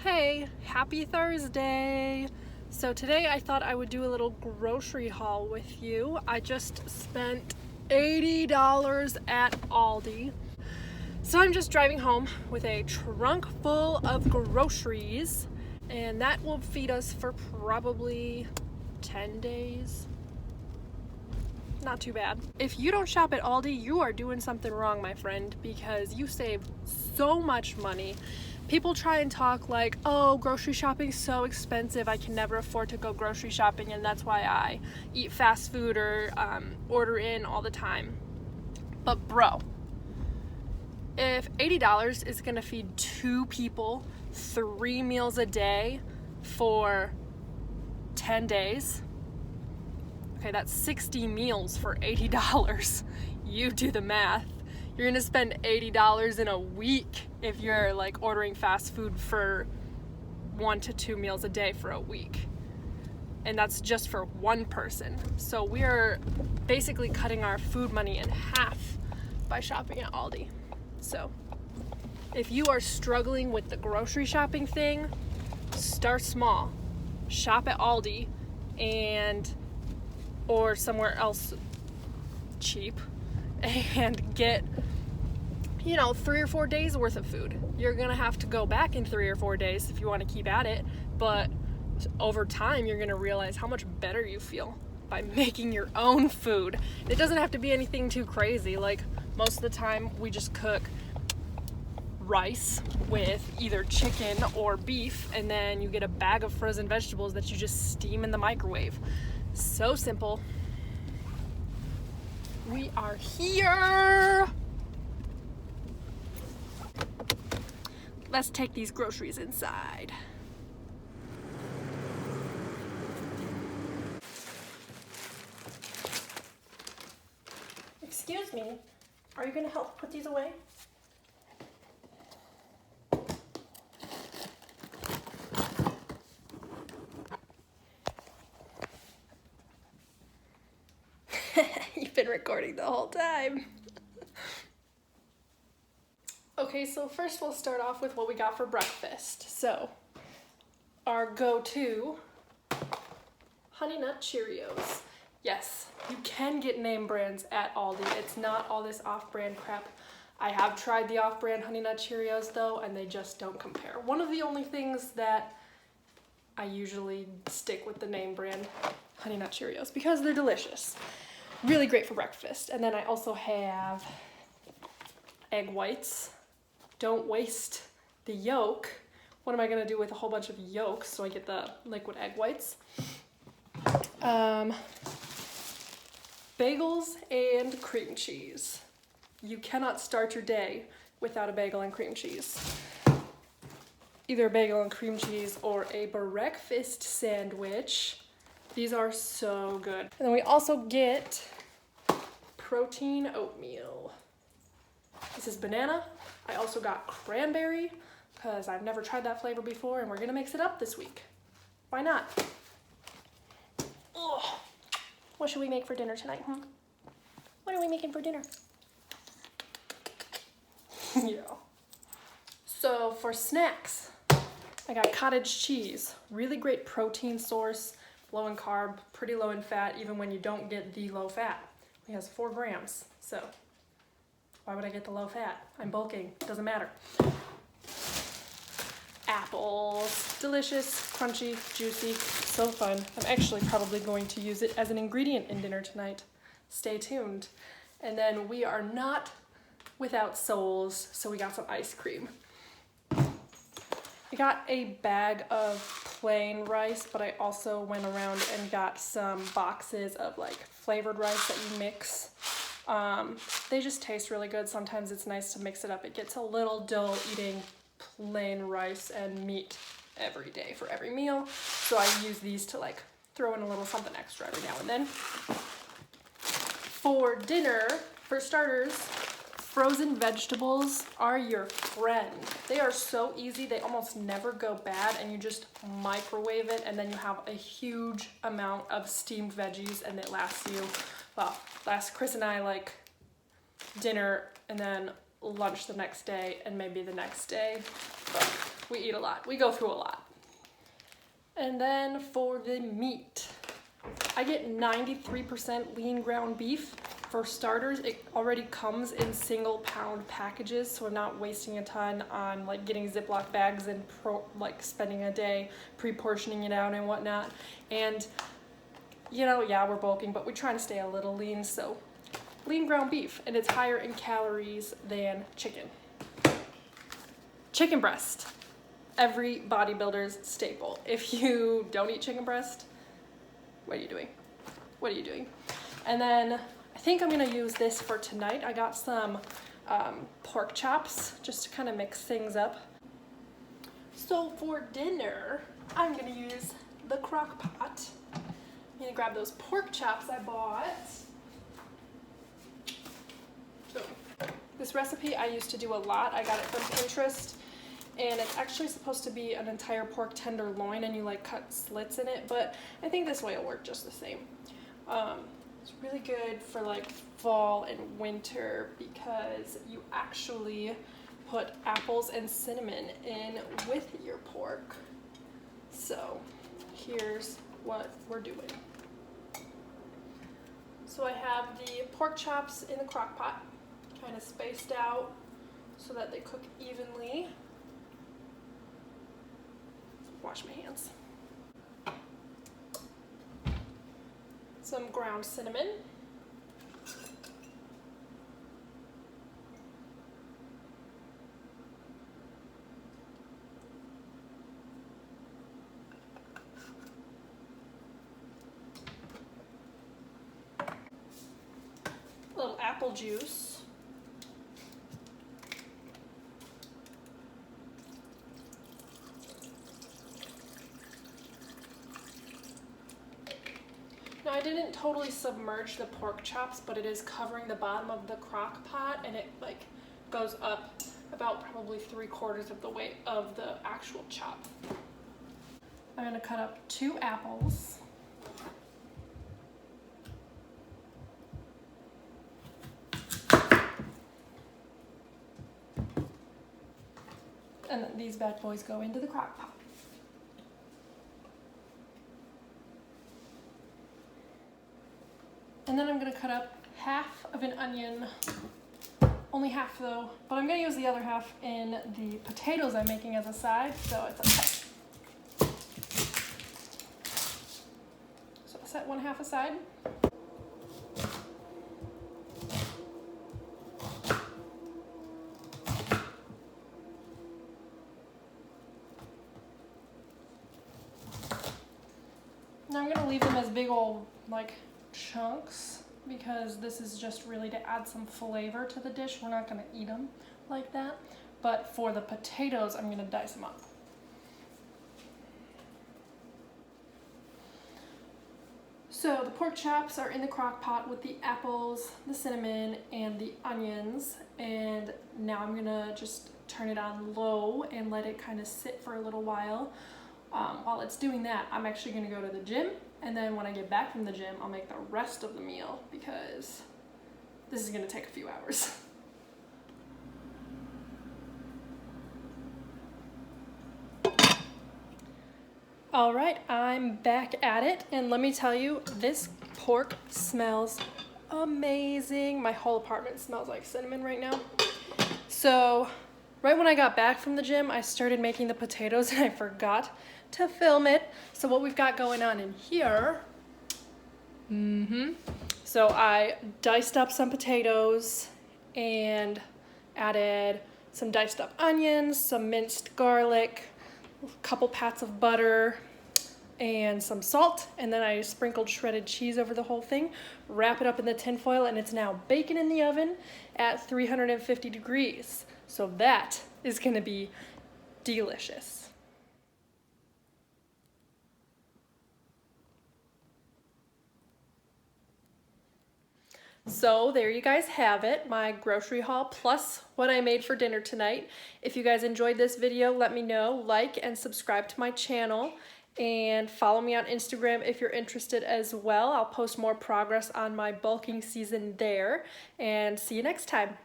Hey, happy Thursday! So today I thought I would do a little grocery haul with you. I just spent $80 at Aldi. So I'm just driving home with a trunk full of groceries, and that will feed us for probably 10 days. Not too bad. If you don't shop at Aldi, you are doing something wrong, my friend, because you save so much money. People try and talk like, oh, grocery shopping's so expensive, I can never afford to go grocery shopping, and that's why I eat fast food or order in all the time. But bro, if $80 is gonna feed 2 people 3 meals a day for 10 days, okay, that's 60 meals for $80. You do the math. You're gonna spend $80 in a week if you're like ordering fast food for 1 to 2 meals a day for a week. And that's just for one person. So we're basically cutting our food money in half by shopping at Aldi. So if you are struggling with the grocery shopping thing, start small. Shop at Aldi or somewhere else cheap and get 3 or 4 days worth of food. You're gonna have to go back in 3 or 4 days if you want to keep at it, but over time you're gonna realize how much better you feel by making your own food. It doesn't have to be anything too crazy. Like most of the time we just cook rice with either chicken or beef, and then you get a bag of frozen vegetables that you just steam in the microwave. So simple. We are here. Let's take these groceries inside. Excuse me, are you gonna help put these away? You've been recording the whole time. Okay, so first we'll start off with what we got for breakfast. So, our go-to Honey Nut Cheerios. Yes, you can get name brands at Aldi. It's not all this off-brand crap. I have tried the off-brand Honey Nut Cheerios though, and they just don't compare. One of the only things that I usually stick with the name brand Honey Nut Cheerios because they're delicious. Really great for breakfast. And then I also have egg whites. Don't waste the yolk. What am I gonna do with a whole bunch of yolks so I get the liquid egg whites? Bagels and cream cheese. You cannot start your day without a bagel and cream cheese. Either a bagel and cream cheese or a breakfast sandwich. These are so good. And then we also get protein oatmeal. This is banana. I also got cranberry because I've never tried that flavor before, and we're gonna mix it up this week. Why not? Ugh. What should we make for dinner tonight, What are we making for dinner? Yeah. So for snacks, I got cottage cheese. Really great protein source, low in carb, pretty low in fat, even when you don't get the low fat. It has 4 grams, so why would I get the low fat? I'm bulking, doesn't matter. Apples, delicious, crunchy, juicy, so fun. I'm actually probably going to use it as an ingredient in dinner tonight. Stay tuned. And then we are not without souls, so we got some ice cream. I got a bag of plain rice, but I also went around and got some boxes of like flavored rice that you mix. They just taste really good. Sometimes it's nice to mix it up. It gets a little dull eating plain rice and meat every day for every meal. So I use these to like throw in a little something extra every now and then. For dinner, for starters, frozen vegetables are your friend. They are so easy. They almost never go bad, and you just microwave it, and then you have a huge amount of steamed veggies, and it lasts you, lasts Chris and I like dinner and then lunch the next day and maybe the next day. But We eat a lot. We go through a lot. And then for the meat, I get 93% lean ground beef. For starters, it already comes in single pound packages, so I'm not wasting a ton on like getting Ziploc bags and spending a day pre-portioning it out and whatnot. And you know, yeah, we're bulking, but we're trying to stay a little lean, so lean ground beef, and it's higher in calories than chicken. Chicken breast, every bodybuilder's staple. If you don't eat chicken breast, what are you doing? What are you doing? And then I think I'm gonna use this for tonight. I got some pork chops just to kind of mix things up. So for dinner, I'm gonna use the crock pot. I'm gonna grab those pork chops I bought. So this recipe I used to do a lot. I got it from Pinterest, and it's actually supposed to be an entire pork tenderloin, and you like cut slits in it, but I think this way will work just the same. It's really good for like fall and winter because you actually put apples and cinnamon in with your pork. So here's what we're doing. So I have the pork chops in the crock pot, kind of spaced out so that they cook evenly. Wash my hands. Some ground cinnamon. A little apple juice. Now I didn't totally submerge the pork chops, but it is covering the bottom of the crock pot, and it like goes up about probably 3/4 of the weight of the actual chop. I'm gonna cut up 2 apples. And then these bad boys go into the crock pot. And then I'm gonna cut up half of an onion, only half though, but I'm gonna use the other half in the potatoes I'm making as a side, so it's okay. So I'll set 1/2 aside. Now I'm gonna leave them as big old like chunks because this is just really to add some flavor to the dish. We're not gonna eat them like that, but for the potatoes, I'm gonna dice them up. So the pork chops are in the crock pot with the apples, the cinnamon, and the onions, and now I'm gonna just turn it on low and let it kind of sit for a little while. While it's doing that, I'm actually gonna go to the gym, and then when I get back from the gym, I'll make the rest of the meal because this is gonna take a few hours. All right, I'm back at it, and let me tell you, this pork smells amazing. My whole apartment smells like cinnamon right now. So right when I got back from the gym, I started making the potatoes and I forgot to film it. So what we've got going on in here, so I diced up some potatoes and added some diced up onions, some minced garlic, a couple pats of butter, and some salt, and then I sprinkled shredded cheese over the whole thing, wrap it up in the tin foil, and it's now baking in the oven at 350 degrees. So that is gonna be delicious. So there you guys have it, my grocery haul plus what I made for dinner tonight. If you guys enjoyed this video, let me know, like and subscribe to my channel, and follow me on Instagram if you're interested as well. I'll post more progress on my bulking season there, and see you next time.